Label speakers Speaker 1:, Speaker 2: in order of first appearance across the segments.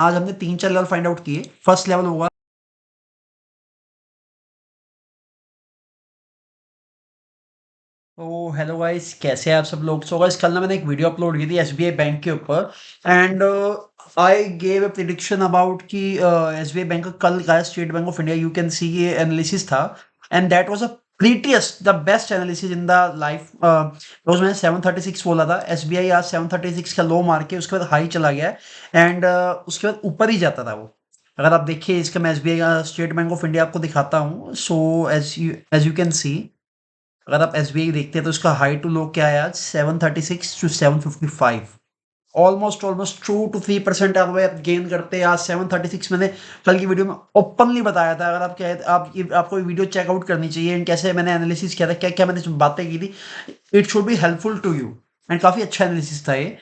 Speaker 1: आज हमने 3-4 level find out किए। फर्स्ट लेवल होगा तो हेलो गाइस, कैसे हैं आप सब लोग? सो गाइस, कल ना मैंने एक वीडियो अपलोड की थी एसबीआई बैंक के ऊपर and I gave a prediction about कि एसबीआई बैंक का कल का State Bank of India you can see ये एनालिसिस था and that was a prettiest the best analysis in the life. रोज मैंने 736 बोला था, एसबीआई आज 736 का लो मार के उसके बाद हाई चला गया एंड उसके बाद ऊपर ही जाता था वो। अगर आप देखिए इसका, मैं एसबीआई का स्टेट बैंक ऑफ इंडिया आपको दिखाता हूँ। So as you can see, अगर आप एसबीआई देखते हैं तो इसका हाई टू लो क्या है आज 736 टू 755। ऑलमोस्ट ऑलमोस्ट 2 to 3% आप गेन करते हैं आज 736। मैंने कल की वीडियो में ओपनली बताया था, अगर आप क्या आपको ये वीडियो चेकआउट करनी चाहिए एंड कैसे मैंने एनालिसिस किया था, क्या क्या मैंने जो बातें की थी। It should be helpful to you and काफ़ी अच्छा एनालिसिस था ये।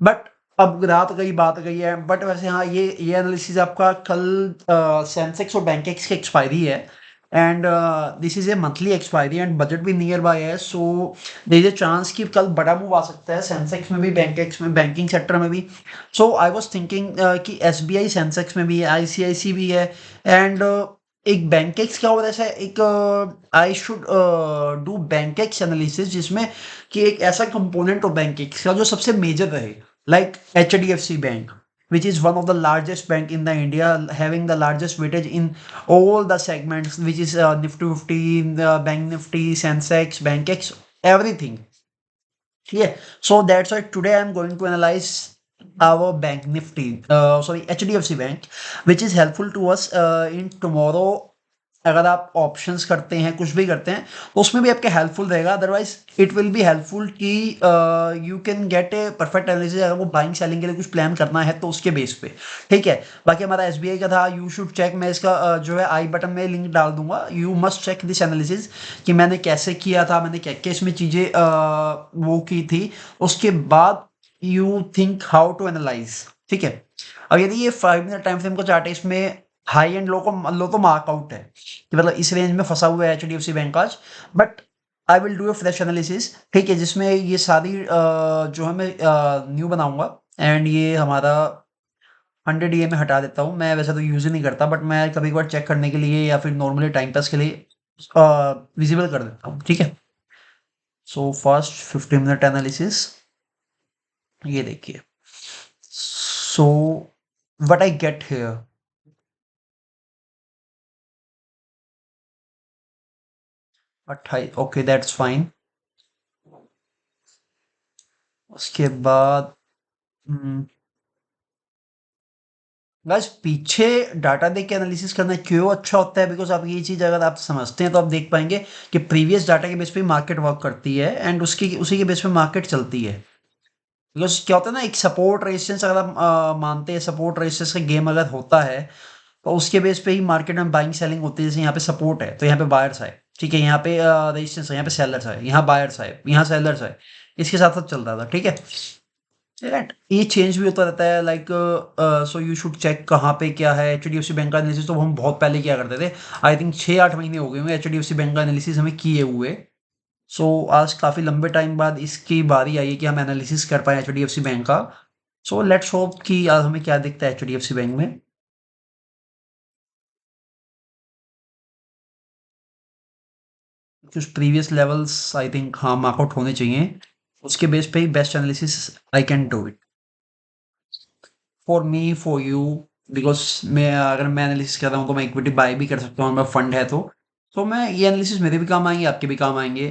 Speaker 1: बट अब रात गई बात गई है, बट वैसे हाँ, ये एनालिसिस आपका कल सेंसेक्स और बैंकेक्स की एक्सपायरी है and this is a monthly expiry and budget भी नियर बाय है। So there is a chance कि कल बड़ा मूव आ सकता है सेंसेक्स में भी, बैंकेक्स में, बैंकिंग सेक्टर में भी। सो आई वाज थिंकिंग कि एसबीआई सेंसेक्स में भी है, आईसीआईसी भी है एंड एक बैंकेक्स क्या होता है ऐसा एक, I should do Bankex analysis जिसमें कि एक ऐसा कंपोनेंट हो बैंकिंग का जो सबसे मेजर रहे, like HDFC Bank, which is one of the largest bank in the India, having the largest weightage in all the segments, which is Nifty 50, Bank Nifty, Sensex, BankX, everything. Yeah. So that's why today I'm going to analyze our Bank Nifty, sorry, HDFC Bank, which is helpful to us in tomorrow। अगर आप options करते हैं, कुछ भी करते हैं, तो उसमें भी आपके हेल्पफुल रहेगा। Otherwise it will be helpful कि you can get a perfect analysis अगर वो बाइंग सेलिंग के लिए कुछ प्लान करना है तो उसके बेस पे। ठीक है। बाकी हमारा एसबीआई का था, यू शुड चेक। मैं इसका जो है आई बटन में लिंक डाल दूंगा। You must check this analysis कि मैंने कैसे किया था, मैंने क्या क्या इसमें चीज़ें वो की थी। उसके बाद you think how to analyse. ठीक है। अब यदि ये 5 मिनट टाइम फ्रेम का चार्ट है, इसमें हाई एंड लो तो मार्कआउट है कि मतलब इस रेंज में फंसा हुआ है H D F C bank आज। But I will do a fresh analysis, ठीक है, जिसमें ये सारी जो है मैं न्यू बनाऊंगा एंड ये हमारा 100 EM में हटा देता हूँ। मैं वैसे तो यूज़ ही नहीं करता, बट मैं कभी कभार चेक करने के लिए या फिर नॉर्मली टाइम पास के लिए विजिबल कर देता हूँ। ठीक है। सो फर्स्ट 15 मिनट एनालिसिस, ये देखिए। So what I get here, 28, okay that's fine. उसके बाद बस पीछे डाटा देख के एनालिसिस करना क्यों अच्छा होता है, बिकॉज आप ये चीज़ अगर आप समझते हैं तो आप देख पाएंगे कि प्रीवियस डाटा के बेस पे मार्केट वर्क करती है एंड उसकी उसी के बेस पे मार्केट चलती है। बिकॉज क्या होता है ना, एक सपोर्ट रेजिस्टेंस अगर आप मानते हैं, सपोर्ट रेजिस्टेंस का गेम अगर होता है तो उसके बेस पे ही मार्केट में बाइंग सेलिंग होती है। जैसे यहाँ पे सपोर्ट है तो यहाँ पे बायर्स आए, ठीक है, यहाँ पे रेजिस्टेंस है, यहाँ पे सेलर्स आए, यहाँ बायर्स आए, यहाँ सेलर्स आए, इसके साथ साथ चल रहा था। ठीक है। राइट, ये चेंज भी होता रहता है। Like so you should check कहाँ पे क्या है। H D F C bank का एनालिसिस तो हम बहुत पहले किया करते थे। आई थिंक 6-8 महीने हो गए होंगे H D F C bank का एनालिसिस हमें किए हुए। सो आज काफ़ी लंबे टाइम बाद इसकी बारी आई है कि हम एनालिसिस कर पाए H D F C bank का। सो लेट्स होप कि आज हमें क्या दिखता है H D F C bank में। कुछ प्रीवियस लेवल्स आई थिंक हाँ मार्कआउट होने चाहिए, उसके बेस पे ही best analysis I can do it for me for you. Because मैं अगर मैं एनालिसिस कर रहा हूँ तो मैं इक्विटी बाय भी कर सकता हूँ, मेरा फंड है तो मैं ये एनालिसिस मेरे भी काम आएंगे, आपके भी काम आएंगे।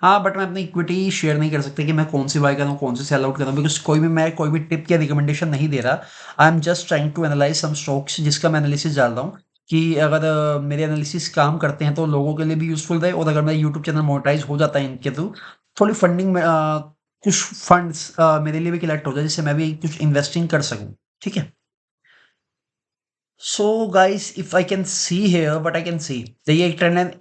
Speaker 1: हाँ, बट मैं अपनी इक्विटी शेयर नहीं कर सकता कि मैं कौन सी बाय कर रहा हूँ, कौन सी सेल आउट कर रहा हूँ, बिकॉज कोई भी टिप या रिकमेंडेशन नहीं दे रहा। I am just trying to analyse some stocks जिसका मैं एनालिसिस डाल रहा हूँ कि अगर मेरे एनालिसिस काम करते हैं तो लोगों के लिए भी यूजफुल रहे, और अगर मेरा यूट्यूब चैनल मोनेटाइज हो जाता है इनके थ्रू, थोड़ी फंडिंग में कुछ फंड्स मेरे लिए भी कलेक्ट हो जाए जिससे मैं भी कुछ इन्वेस्टिंग कर सकूँ। ठीक है। So guys, if I can see here what I can see, ये एक ट्रेंड लाइन,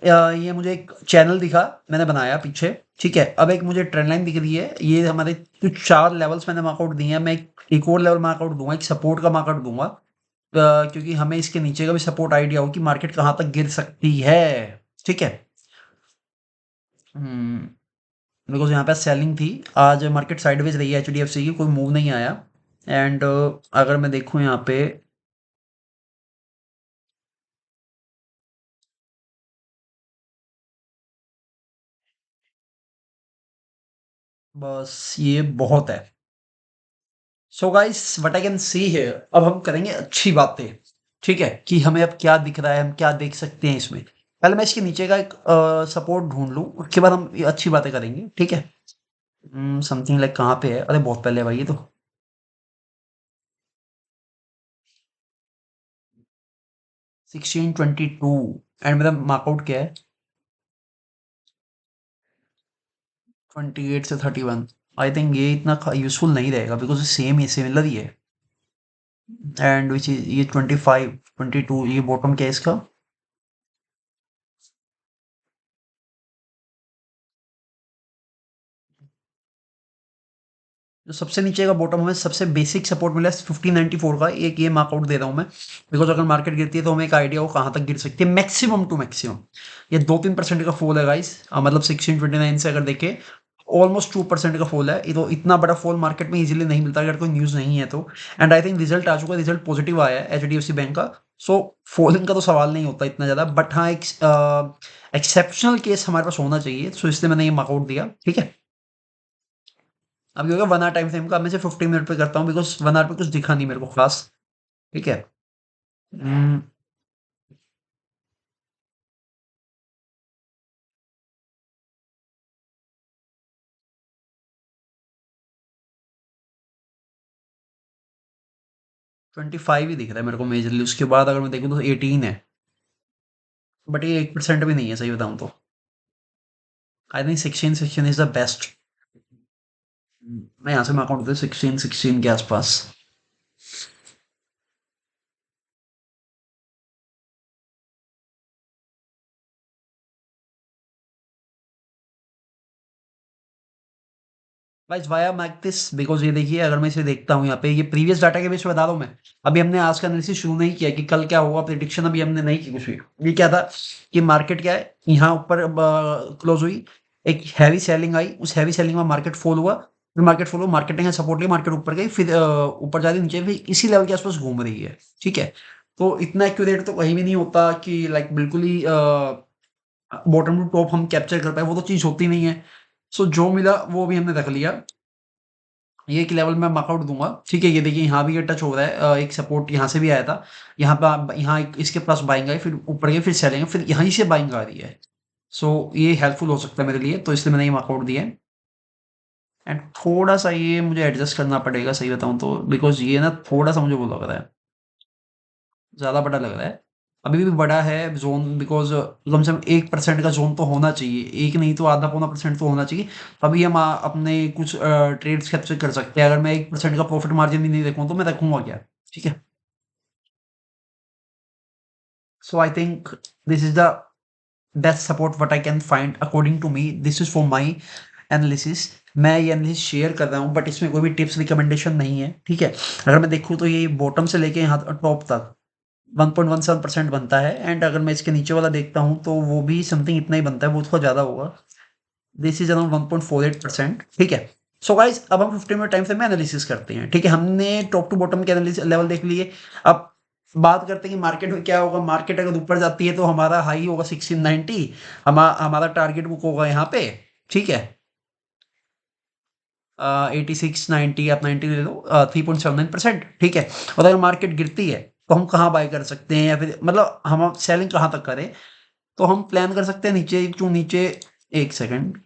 Speaker 1: ये मुझे एक चैनल दिखा, मैंने बनाया पीछे। ठीक है। अब एक मुझे ट्रेंड लाइन दिख रही है, ये हमारे कुछ 4 लेवल्स मैंने मार्कआउट दिए हैं। मैं एक और लेवल मार्कआउट दूंगा, एक सपोर्ट का मार्कआउट दूंगा, क्योंकि हमें इसके नीचे का भी सपोर्ट आइडिया हो कि मार्केट कहाँ तक गिर सकती है। ठीक है। बिकॉज यहाँ पे सेलिंग थी, आज मार्केट साइडवेज रही है, एच डी एफ सी की कोई मूव नहीं आया एंड अगर मैं देखूँ यहाँ पे बस ये बहुत है। So guys what I can see here, अब हम करेंगे अच्छी बातें, ठीक है? कि हमें अब क्या दिख रहा है, हम क्या देख सकते हैं इसमें। पहले मैं इसके नीचे का एक सपोर्ट ढूँढ लूँ, उसके बाद हम ये अच्छी बातें करेंगे, ठीक है? समथिंग लाइक कहाँ पे है? अरे बहुत पहले है भाई ये तो। 1622 एंड मेरा मार्कआउट क्या है? 28 से 31। आई थिंक ये इतना यूज़फुल नहीं रहेगा बिकॉज़ सेम ही सिमिलर ही है। एंड व्हिच इज़ ये 25, 22 ये बॉटम क्या है इसका? जो सबसे नीचे का बॉटम हमें सबसे बेसिक सपोर्ट मिला है 1594 का, एक ये मार्कआउट दे रहा हूँ मैं, बिकॉज अगर मार्केट गिरती है तो हमें एक आइडिया हो कहाँ तक गिर सकती है मैक्सिमम टू मैक्सिमम। ये 2-3% का फॉल है गाइस, मतलब 1629 से अगर देखें ऑलमोस्ट 2% का फॉल है। ये तो इतना बड़ा फॉल मार्केट में इजीली नहीं मिलता अगर कोई न्यूज़ नहीं है तो। एंड आई थिंक रिजल्ट आ चुका है, रिजल्ट पॉजिटिव आया है एचडीएफसी बैंक का। सो फॉलिंग का तो सवाल नहीं होता इतना ज़्यादा, बट हाँ एक एक्सेप्शनल केस हमारे पास होना चाहिए, सो इसलिए मैंने ये मार्कआउट दिया, ठीक है? अब ये होगा 1 आवर टाइम फ्रेम का, मैं सिर्फ 15 मिनट पे करता हूँ बिकॉज़ 1 आवर पे कुछ दिखा नहीं मेरे को खास, ठीक है? उम, 25 ही दिख रहा है मेरे को मेजरली, उसके बाद अगर मैं देखूँ तो 18 है, बट ये 1% भी नहीं है सही बताऊँ तो। I think 16 is the best. मैं यहाँ से मार्क आउट करता हूँ 16 के आसपास। Guys why I am like this, because ये देखिए अगर मैं इसे देखता हूँ यहाँ पे, ये प्रीवियस डाटा के बेस पे बता रहा हूँ मैं। अभी हमने आज का एनालिसिस शुरू नहीं किया कि कल क्या होगा, प्रेडिक्शन अभी हमने नहीं की कुछ भी। ये क्या था कि मार्केट क्या है, यहाँ ऊपर क्लोज हुई, एक हैवी सेलिंग आई, उस हैवी सेलिंग में मार्केट फॉल हुआ, फिर मार्केट फॉल हुआ, मार्केट ने सपोर्ट लिया, मार्केट ऊपर गई, फिर ऊपर जा रही नीचे, फिर इसी लेवल के आसपास घूम रही है, ठीक है? तो इतना एक्यूरेट तो कहीं भी नहीं होता कि लाइक बिल्कुल ही बॉटम टू टॉप हम कैप्चर कर पाए, वो तो चीज़ होती नहीं है। सो जो मिला वो भी हमने रख लिया। ये एक लेवल मैं मार्कआउट दूँगा, ठीक है? ये देखिए यहाँ भी ये टच हो रहा है, एक सपोर्ट यहाँ से भी आया था। यहाँ पे आप यहाँ एक इसके पास बाइंग आई, फिर ऊपर गई, फिर सेलिंग है, फिर यहीं से बाइंग आ रही है। सो ये हेल्पफुल हो सकता है मेरे लिए, तो इसलिए मैंने ये मार्कआउट दिया है। एंड थोड़ा-सा ये मुझे एडजस्ट करना पड़ेगा सही बताऊँ तो, बिकॉज़ ये ना थोड़ा-सा मुझे वो लग रहा है, ज़्यादा बड़ा लग रहा है। अभी भी बड़ा है ज़ोन, बिकॉज़ कम से कम 1% का ज़ोन तो होना चाहिए। 1 नहीं तो आधा पौना परसेंट तो होना चाहिए। तभी हम अपने कुछ ट्रेड्स कैप्चर कर सकते हैं। अगर मैं 1% का प्रॉफ़िट मार्जिन भी नहीं देखूँ तो मैं रखूँगा क्या? ठीक है? So I think this is the best support what I can find according to me. This is for my analysis. मैं ये एनालिसिस शेयर कर रहा हूँ, बट इसमें कोई भी टिप्स रिकमेंडेशन नहीं है, ठीक है? अगर मैं देखूँ तो ये बॉटम से लेके यहाँ टॉप तक 1.17% बनता है, एंड अगर मैं इसके नीचे वाला देखता हूँ तो वो भी समथिंग इतना ही बनता है, वो थोड़ा ज़्यादा होगा। दिस इज अराउंड 1.48%, ठीक है? सो गाइस अब हम 15 मिनट टाइम फ्रेम में एनालिसिस करते हैं, ठीक है? हमने टॉप टू बॉटम के एनालिसिस लेवल देख लिए। अब बात करते हैं कि मार्केट में क्या होगा। मार्केट अगर ऊपर जाती है तो हमारा हाई होगा 1690, हमारा टारगेट बुक होगा यहाँ पे, ठीक है? 8690, आप 90 ले लो, 3.79%, ठीक है? और अगर मार्केट गिरती है तो हम कहाँ बाय कर सकते हैं, या फिर मतलब हम सेलिंग कहाँ तक करें? तो हम प्लान कर सकते हैं नीचे, क्यों नीचे, एक सेकंड,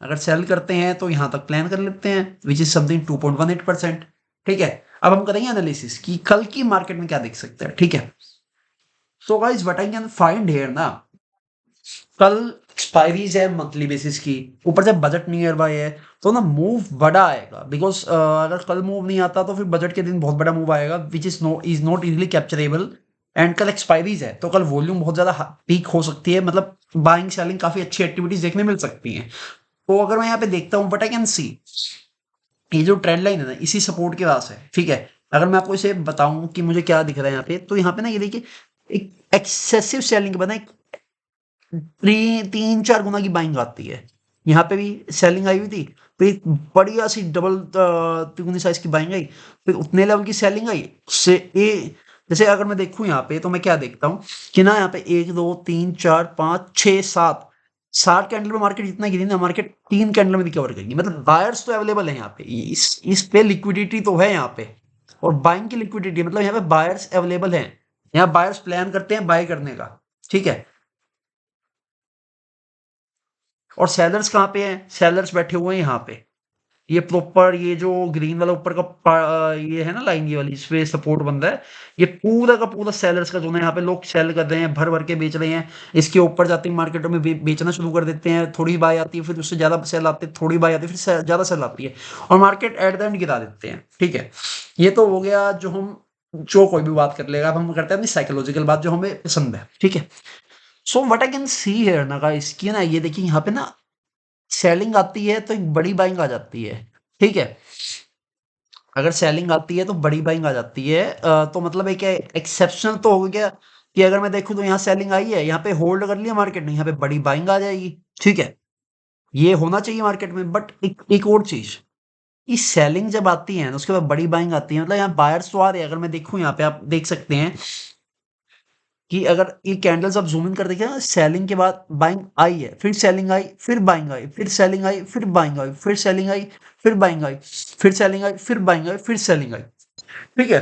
Speaker 1: अगर सेल करते हैं तो यहाँ तक प्लान कर लेते हैं, विच इज समथिंग 2.18%, ठीक है? अब हम करेंगे एनालिसिस कि कल की मार्केट में क्या देख सकते हैं, ठीक है? So guys what I can find here ना, कल एक्सपायरीज है मंथली बेसिस की, ऊपर से बजट नियर बाय है, तो ना मूव बड़ा आएगा, बिकॉज अगर कल मूव नहीं आता तो फिर बजट के दिन बहुत बड़ा मूव आएगा, which is not easily capturable. And कल एक्सपायरीज है तो कल वॉल्यूम बहुत ज्यादा पीक हो सकती है, मतलब बाइंग सेलिंग काफी अच्छी एक्टिविटीज देखने मिल सकती हैं। तो अगर मैं यहाँ पे देखता हूँ बट आई कैन सी, ये जो ट्रेंड लाइन है ना इसी सपोर्ट के पास है, ठीक है? अगर मैं आपको इसे बताऊं कि मुझे क्या दिख रहा है यहाँ पे, तो यहाँ पे ना ये देखिए एक एक्सेसिव सेलिंग के बाद ना एक 3-4 गुना की बाइंग आती है। यहाँ पे भी सेलिंग आई हुई थी, फिर एक बढ़िया सी डबल तिगुनी साइज की बाइंग आई, फिर उतने लेवल की सेलिंग आई उससे ए। जैसे अगर मैं देखूं यहाँ पे तो मैं क्या देखता हूँ कि ना यहाँ पे 1 2 3 4 5 6 7 60 कैंडल में मार्केट जितना गिरी ना, मार्केट 3 कैंडल में रिकवर करेगी। मतलब बायर्स तो अवेलेबल है यहाँ पे, इस पे लिक्विडिटी तो है यहाँ पे, और बाइंग की लिक्विडिटी, मतलब यहाँ पे बायर्स अवेलेबल हैं। यहाँ बायर्स प्लान करते हैं बाय करने का, ठीक है। और सेलर्स कहाँ पे हैं? सेलर्स बैठे हुए हैं यहाँ पे। ये प्रॉपर, ये जो ग्रीन वाला ऊपर का ये है ना लाइन, ये वाली इसपे सपोर्ट बन रहा है, ये पूरा का पूरा सेलर्स का जोन है। यहाँ पे लोग सेल कर रहे हैं, भर भर के बेच रहे हैं। इसके ऊपर जाते ही मार्केटों में बेचना शुरू कर देते हैं। थोड़ी बाय आती है, फिर उससे ज्यादा सेल आते हैं, थोड़ी बाय आती है, फिर ज्यादा सेल आती है, और मार्केट एट द एंड गिरा देते हैं, ठीक है। ये तो हो गया जो हम, जो कोई भी बात कर लेगा। अब हम करते हैं अपनी साइकोलॉजिकल बात, जो हमें पसंद है, ठीक है। So what I can see here ना गाइस, कि ना ये देखिए यहाँ पे ना सेलिंग आती है तो एक बड़ी बाइंग आ जाती है, ठीक है। अगर सेलिंग आती है तो बड़ी बाइंग आ जाती है, तो मतलब एक एक्सेप्शनल तो हो गया कि अगर मैं देखूं तो यहाँ सेलिंग आई है, यहाँ पे होल्ड कर लिया मार्केट ने, यहाँ पे बड़ी बाइंग आ जाएगी, ठीक है। ये होना चाहिए मार्केट में। बट एक और चीज, कि सेलिंग जब आती है ना, उसके बाद बड़ी बाइंग आती है, मतलब यहाँ बायर्स तो आ रहे हैं। अगर मैं देखूं यहाँ पे, आप देख सकते हैं कि अगर ये कैंडल्स आप ज़ूम इन कर देखिए ना, सेलिंग के बाद बाइंग आई है, फिर सेलिंग आई, फिर बाइंग आई, फिर सेलिंग आई, फिर बाइंग आई, फिर सेलिंग आई, फिर बाइंग आई, फिर सेलिंग आई, फिर बाइंग आई, फिर सेलिंग आई, ठीक है।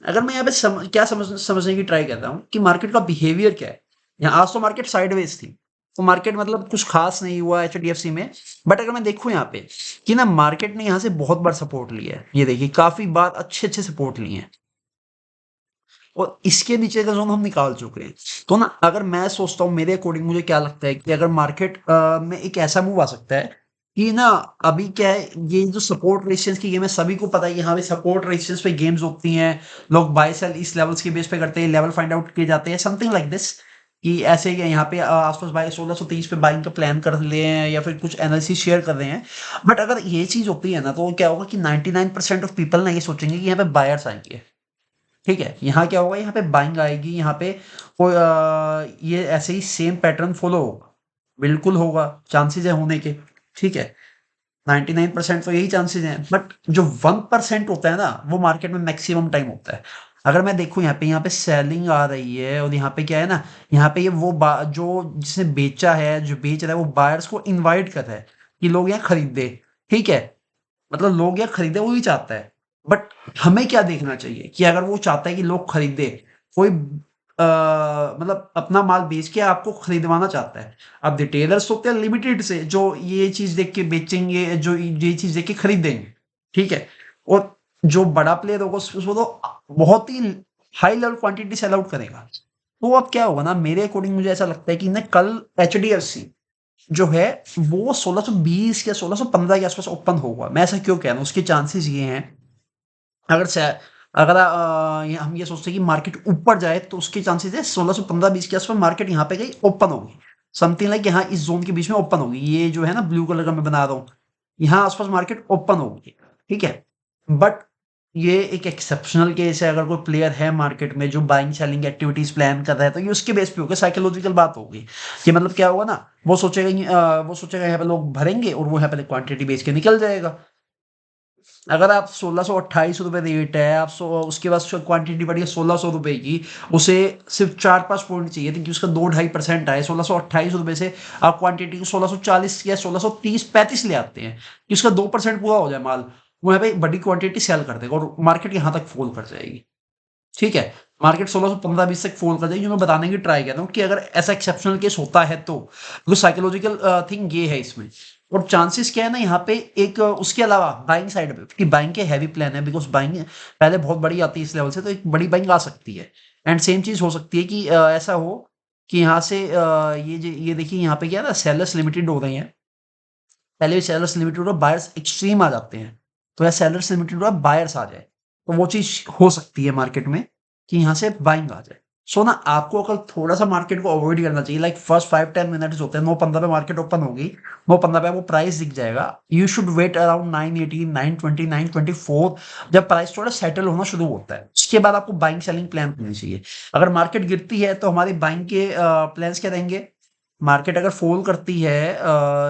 Speaker 1: अगर मैं यहाँ पे क्या समझने की ट्राई करता हूँ कि मार्केट का बिहेवियर क्या है। यहाँ आज तो मार्केट साइडवेज थी, तो मार्केट मतलब कुछ खास नहीं हुआ एचडीएफसी में। बट अगर मैं देखूँ यहाँ पे कि ना, मार्केट ने यहाँ से बहुत बार सपोर्ट लिया है, ये देखिए काफी बार अच्छे अच्छे सपोर्ट लिए हैं, और इसके नीचे का ज़ोन हम निकाल चुके हैं। तो ना, अगर मैं सोचता हूँ, मेरे अकॉर्डिंग मुझे क्या लगता है कि अगर मार्केट में एक ऐसा मूव आ सकता है कि ना, अभी क्या है, ये जो सपोर्ट रेजिस्टेंस की गेम है, सभी को पता है कि हाँ भाई सपोर्ट रेजिस्टेंस पे गेम्स होती हैं। लोग बाय सेल इस लेवल्स के बेस पे करते हैं, लेवल फाइंड आउट किए जाते हैं, समथिंग लाइक दिस। कि ऐसे ही यहाँ पे आसपास बाय 1630 पे बाइंग का प्लान कर ले हैं, या फिर कुछ एनालिसिस शेयर कर रहे हैं। बट अगर ये चीज होती है ना, तो क्या होगा कि 99% ऑफ पीपल ना ये सोचेंगे कि यहाँ पे बायर्स आएंगे, ठीक है। यहाँ क्या होगा, यहाँ पे बाइंग आएगी, यहाँ पे कोई ये ऐसे ही सेम पैटर्न फॉलो होगा, बिल्कुल होगा, चांसेस है होने के, ठीक है। 99% तो यही चांसेस हैं। बट जो 1% होता है ना, वो मार्केट में मैक्सिमम टाइम होता है। अगर मैं देखूं यहाँ पे सेलिंग आ रही है, और यहाँ पे क्या है ना, यहाँ पे ये वो जो जिसने बेचा है, जो बेच रहा है, वो बायर्स को इनवाइट कर रहा है कि लोग यहाँ खरीदे, ठीक है। मतलब लोग यहाँ खरीदे, वो ही चाहता है। बट हमें क्या देखना चाहिए कि अगर वो चाहता है कि लोग खरीदे, कोई मतलब अपना माल बेच के आपको खरीदवाना चाहता है। अब रिटेलर्स होते हैं लिमिटेड से, जो ये चीज देख के बेचेंगे, जो ये चीज देख के खरीदेंगे, ठीक है। और जो बड़ा प्लेयर होगा, उसको तो बहुत ही high level quantity sell out करेगा। तो अब क्या होगा ना, मेरे अकॉर्डिंग मुझे ऐसा लगता है कि ना, कल एचडीएफसी जो है वो 1620 या 1615 के आसपास ओपन होगा। मैं ऐसा क्यों कह रहा हूँ, उसके चांसेस ये हैं, अगर से अगर हम ये सोचते हैं कि मार्केट ऊपर जाए, तो उसके चांसेस है 1615-20 के आसपास मार्केट यहाँ पे गई ओपन होगी, समथिंग लाइक यहाँ इस जोन के बीच में ओपन होगी। ये जो है ना ब्लू कलर का मैं बना रहा हूँ, यहाँ आसपास मार्केट ओपन होगी, ठीक है। बट ये एक एक्सेप्शनल केस है। अगर कोई प्लेयर है मार्केट में जो बाइंग सेलिंग एक्टिविटीज प्लान कर रहा है, तो ये उसके बेस पे होगा, साइकोलॉजिकल बात होगी। कि मतलब क्या होगा ना, वो सोचेगा यहाँ पे लोग भरेंगे, और वो यहाँ पे क्वांटिटी बेच के निकल जाएगा। अगर आप 1628 रुपये रेट है, आप उसके बाद क्वांटिटी बढ़ी है 1600 रुपये की, उसे सिर्फ 4-5 पॉइंट चाहिए थे कि उसका 2-2.5% आए। 1628 रुपये से आप क्वांटिटी को 1640 या 1630-35 ले आते हैं कि उसका 2% पूरा हो जाए माल, वो यहाँ पे बड़ी क्वांटिटी सेल कर देगा, और मार्केट यहाँ तक फॉल कर जाएगी, ठीक है। मार्केट 1615-20 तक फॉल कर जाएगी, जो मैं बताने की ट्राई कर रहा हूँ कि अगर ऐसा एक्सेप्शनल केस होता है तो, बिकॉज साइकोलॉजिकल थिंग ये है इसमें। और चांसेस क्या है ना, यहाँ पे एक उसके अलावा बाइंग साइड पे, कि बाइंग के हैवी प्लान है, बिकॉज बाइंग पहले बहुत बड़ी आती है इस लेवल से, तो एक बड़ी बाइंग आ सकती है। एंड सेम चीज हो सकती है कि ऐसा हो कि यहाँ से ये देखिए यहाँ पे क्या है ना, सेलर्स लिमिटेड हो रहे हैं। पहले भी सेलर्स लिमिटेड और बायर्स एक्सट्रीम आ जाते हैं, तो या सेलर्स लिमिटेड और बायर्स आ जाए, तो वो चीज हो सकती है मार्केट में कि यहाँ से बाइंग आ जाए। सो ना, आपको अगर थोड़ा सा मार्केट को अवॉइड करना चाहिए, लाइक फर्स्ट 5-10 मिनट्स होते हैं, 9:15 पे मार्केट ओपन होगी, 9:15 पे आपको प्राइस दिख जाएगा। यू शुड वेट अराउंड 9:18, 9:20, 9:24, जब प्राइस थोड़ा सेटल होना शुरू होता है, उसके बाद आपको बाइंग सेलिंग प्लान करनी चाहिए। अगर मार्केट गिरती है, तो हमारी बाइंग के प्लान्स क्या रहेंगे। मार्केट अगर फॉल करती है,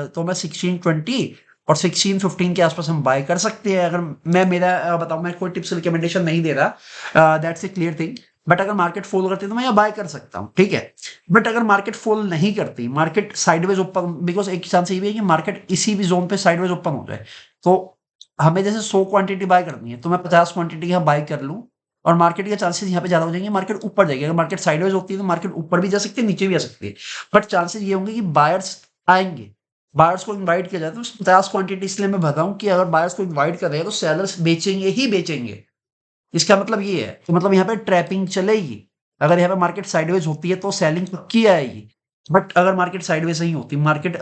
Speaker 1: तो मैं 1620 और 1615 के आसपास हम बाय कर सकते हैं। अगर मैं मेरा बताऊं, मैं कोई टिप्स रिकमेंडेशन नहीं दे रहा, that's a clear thing. But अगर मार्केट फॉल करती है तो मैं यहाँ बाय कर सकता हूँ, ठीक है। बट अगर मार्केट फॉल नहीं करती, मार्केट साइडवेज ओपन, बिकॉज एक चांस ये भी है कि मार्केट इसी भी जोन पे साइडवेज ओपन हो जाए, तो हमें जैसे 100 क्वांटिटी बाय करनी है तो मैं 50 क्वांटिटी यहाँ बाय कर लूँ, और मार्केट के चांसेस यहाँ पे ज्यादा हो जाएंगे, मार्केट ऊपर जाएगी। अगर मार्केट साइडवेज होती है तो मार्केट ऊपर भी जा सकती है, नीचे भी आ सकती है, बट चांसेस ये होंगे कि बायर्स आएंगे। बायर्स को इन्वाइट किया जाए तो 50 क्वांटिटी इसलिए मैं बताऊं कि अगर बायर्स को इन्वाइट कर रहे हैं तो सेलर्स बेचेंगे ही बेचेंगे। इसका मतलब ये है, तो मतलब यहाँ पे ट्रैपिंग चलेगी। अगर यहाँ पे मार्केट साइडवेज होती है तो सेलिंग पक्की आएगी, बट अगर मार्केट साइडवेज नहीं होती, मार्केट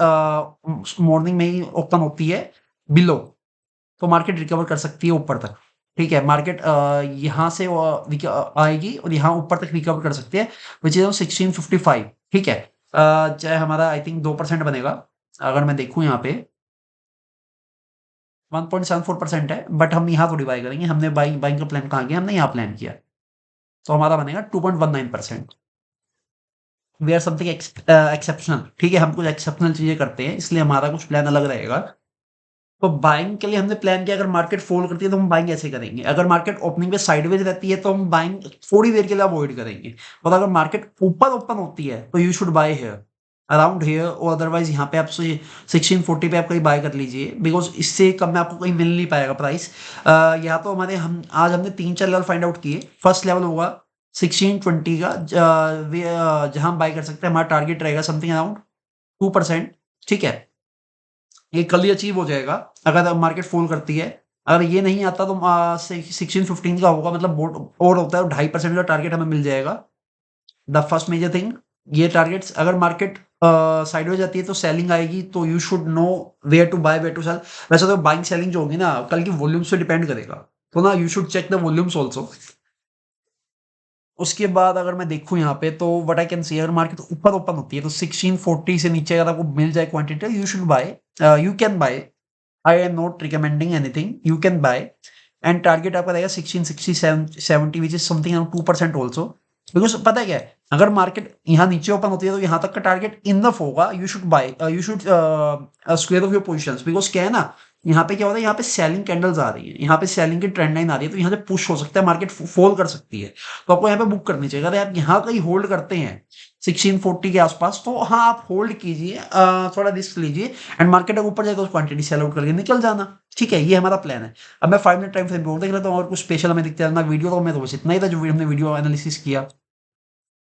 Speaker 1: मॉर्निंग में ही ओपन होती है बिलो, तो मार्केट रिकवर कर सकती है ऊपर तक, ठीक है। मार्केट यहाँ से आएगी और यहाँ ऊपर तक रिकवर कर सकती है, विच इज 1655, ठीक है। चाहे हमारा आई थिंक 2% बनेगा, अगर मैं देखूं यहाँ पे 1.74% है, बट हम यहाँ थोड़ी बाय करेंगे, हमने बाइंग बाइंग का प्लान कहाँ किया, हमने यहाँ प्लान किया, तो हमारा बनेगा 2.19%। वी आर समथिंग एक्सेप्शनल, ठीक है, हम कुछ एक्सेप्शनल चीजें करते हैं, इसलिए हमारा कुछ प्लान अलग रहेगा। तो बाइंग के लिए हमने प्लान किया, अगर मार्केट फॉल करती है तो हम बाइंग ऐसे करेंगे, अगर मार्केट ओपनिंग पे साइडवेज रहती है तो हम बाइंग थोड़ी देर के लिए अवॉइड करेंगे, और अगर मार्केट ऊपर ओपन होती है तो you should buy here, around here, और अदरवाइज यहाँ पे आपसे 1640 पे आप कहीं बाय कर लीजिए, बिकॉज इससे कम में आपको कहीं मिल नहीं पाएगा प्राइस। या तो हमारे हम आज हमने 3-4 लेवल फाइंड आउट किए। फर्स्ट लेवल होगा 1620 का, जहां हम बाय कर सकते हैं, हमारा टारगेट रहेगा समथिंग अराउंड 2%, ठीक है। ये कल ही अचीव हो जाएगा अगर मार्केट फॉल करती है। अगर ये नहीं आता तो 1615 का होगा, मतलब और होता है 2.5% का टारगेट हमें मिल जाएगा। द फर्स्ट मेजर थिंग, ये टारगेट्स, अगर मार्केट साइड हो जाती है तो सेलिंग आएगी, तो you should know where to buy, where to sell. वैसे तो बाइंग सेलिंग जो होगी ना, कल की वॉल्यूम्स पे डिपेंड करेगा, तो ना you should check the volumes also. उसके बाद अगर मैं देखूं यहाँ पे, तो व्हाट आई कैन सी, अगर मार्केट ऊपर ओपन होती है तो 1640 से नीचे अगर आपको मिल जाए quantity, you should buy, you can buy. I am not recommending anything, you can buy. And target आपका रहेगा 1660-70, which is something around 2% also. Because पता है क्या है, अगर मार्केट यहाँ नीचे ओपन होती है तो यहाँ तक का टारगेट इनफ होगा, you should buy, you should square of your position, because क्या है ना, यहाँ पे क्या होता है, यहाँ पे सेलिंग कैंडल्स आ रही है, यहाँ पे सेलिंग की ट्रेंड लाइन आ रही है, तो यहाँ से पुश हो सकता है, मार्केट फॉल कर सकती है, तो आपको यहाँ पे बुक करनी चाहिए। अगर आप यहाँ कहीं होल्ड करते हैं 1640 के आसपास, तो हाँ आप होल्ड कीजिए, थोड़ा रिस्क लीजिए, एंड मार्केट अगर ऊपर जाए तो क्वांटिटी सेल आउट करके निकल जाना, ठीक है। ये हमारा प्लान है। अब मैं 5 मिनट टाइम फ्रेम बोल देख लेता हूँ, और कुछ स्पेशल हमें दिखता है ना वीडियो, तो मैं तो बस इतना ही था जो हमने वीडियो एनालिसिस किया।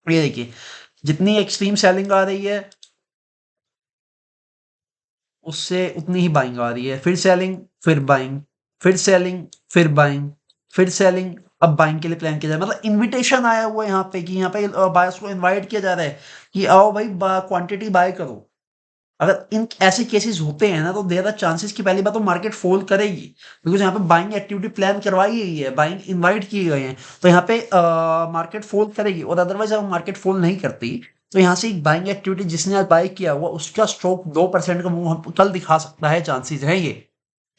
Speaker 1: ये देखिए, जितनी एक्सट्रीम सेलिंग आ रही है उससे उतनी ही बाइंग आ रही है, फिर सेलिंग, फिर बाइंग, फिर सेलिंग, फिर बाइंग, फिर सेलिंग। अब बाइंग के लिए प्लान किया जाए, मतलब इनविटेशन आया हुआ है यहाँ पे, कि यहाँ पे बायर्स को इनवाइट किया जा रहा है कि आओ भाई क्वांटिटी बाय करो। अगर इन ऐसे केसेस होते हैं ना, तो देयर आर चांसेस कि पहली बात तो मार्केट फॉल करेगी, बिकॉज यहाँ पे बाइंग एक्टिविटी प्लान करवाई गई है, बाइंग इनवाइट किए गए हैं, तो यहाँ पे मार्केट फॉल करेगी। और अदरवाइज अगर मार्केट फॉल नहीं करती, तो यहाँ से एक बाइंग एक्टिविटी जिसने आज बाय किया हुआ, उसका स्ट्रोक 2% का मूव हम कल दिखा सकता है, चांसेस है ये।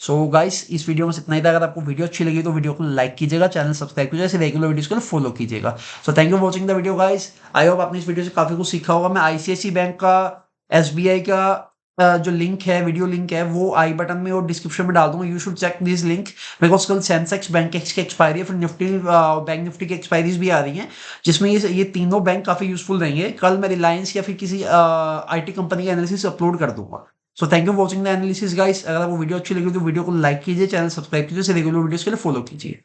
Speaker 1: सो गाइस, इस वीडियो में इतना ही था। अगर आपको वीडियो अच्छी लगी तो वीडियो को लाइक कीजिएगा, चैनल सब्सक्राइब कीजिएगा, ऐसे रेगुलर वीडियोस के लिए फॉलो कीजिएगा। So thank you for watching the video guys. I hope आपने इस वीडियो से काफी कुछ सीखा होगा। मैं आईसीआईसी बैंक का, एसबीआई का जो लिंक है, वीडियो लिंक है, वो आई बटन में और डिस्क्रिप्शन में डाल दूंगा। You should check this link, because कल सेंसेक्स बैंक की एक्सपायरी है, फिर निफ्टी बैंक निफ्टी की एक्सपायरीज भी आ रही हैं, जिसमें ये तीनों बैंक काफी यूजफुल रहेंगे। कल मैं रिलायंस या फिर किसी आईटी कंपनी का एनालिसिस अपलोड कर दूंगा। So thank you for watching the analysis guys. अगर आपको वीडियो अच्छी लगी तो वीडियो को लाइक कीजिए, चैनल सब्सक्राइब कीजिए, रेगुलर वीडियोस के लिए फॉलो कीजिए।